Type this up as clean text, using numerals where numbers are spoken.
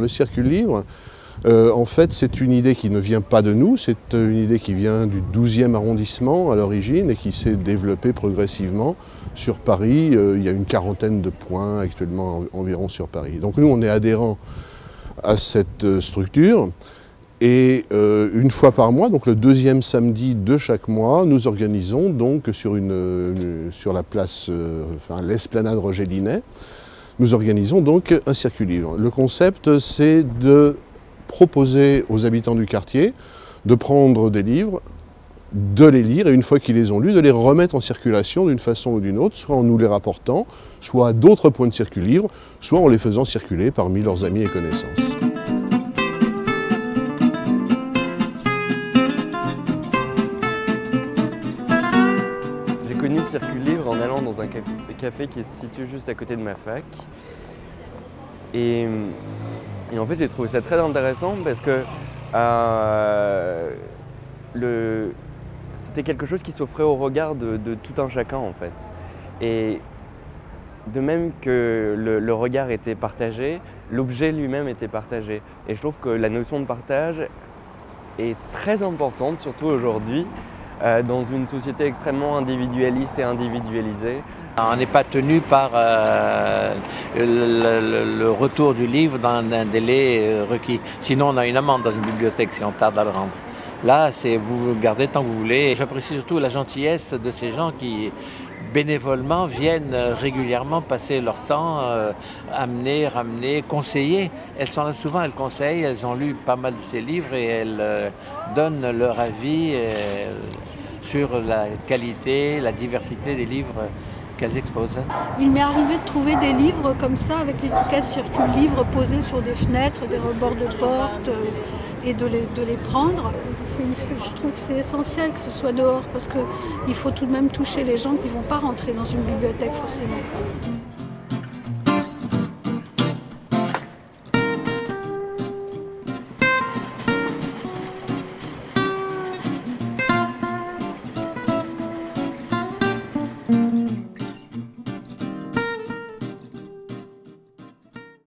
circule-livre, en fait, c'est une idée qui ne vient pas de nous, c'est une idée qui vient du 12e arrondissement à l'origine et qui s'est développée progressivement sur Paris. Il y a une quarantaine de points actuellement environ sur Paris. Donc nous, on est adhérents à cette structure et une fois par mois, donc le deuxième samedi de chaque mois, nous organisons donc sur la place, l'esplanade Roger Linet, nous organisons donc un circule-livre. Le concept, c'est de proposer aux habitants du quartier de prendre des livres, de les lire et une fois qu'ils les ont lus, de les remettre en circulation d'une façon ou d'une autre, soit en nous les rapportant, soit à d'autres points de circule-livre, soit en les faisant circuler parmi leurs amis et connaissances. J'ai connu le circule-livre en allant dans un café qui se situe juste à côté de ma fac. Et en fait, j'ai trouvé ça très intéressant parce que c'était quelque chose qui s'offrait au regard de tout un chacun en fait. Et de même que le regard était partagé, l'objet lui-même était partagé. Et je trouve que la notion de partage est très importante, surtout aujourd'hui, dans une société extrêmement individualiste et individualisée. On n'est pas tenu par le retour du livre dans un délai requis. Sinon, on a une amende dans une bibliothèque si on tarde à le rendre. Là, vous gardez tant que vous voulez. J'apprécie surtout la gentillesse de ces gens qui, bénévolement, viennent régulièrement passer leur temps, amener, ramener, conseiller. Elles sont là souvent, elles conseillent, elles ont lu pas mal de ces livres et elles donnent leur avis sur la qualité, la diversité des livres qu'elles exposent. Il m'est arrivé de trouver des livres comme ça, avec l'étiquette circule-livre posée sur des fenêtres, des rebords de portes, et de les prendre. Je trouve que c'est essentiel que ce soit dehors, parce qu'il faut tout de même toucher les gens qui ne vont pas rentrer dans une bibliothèque forcément.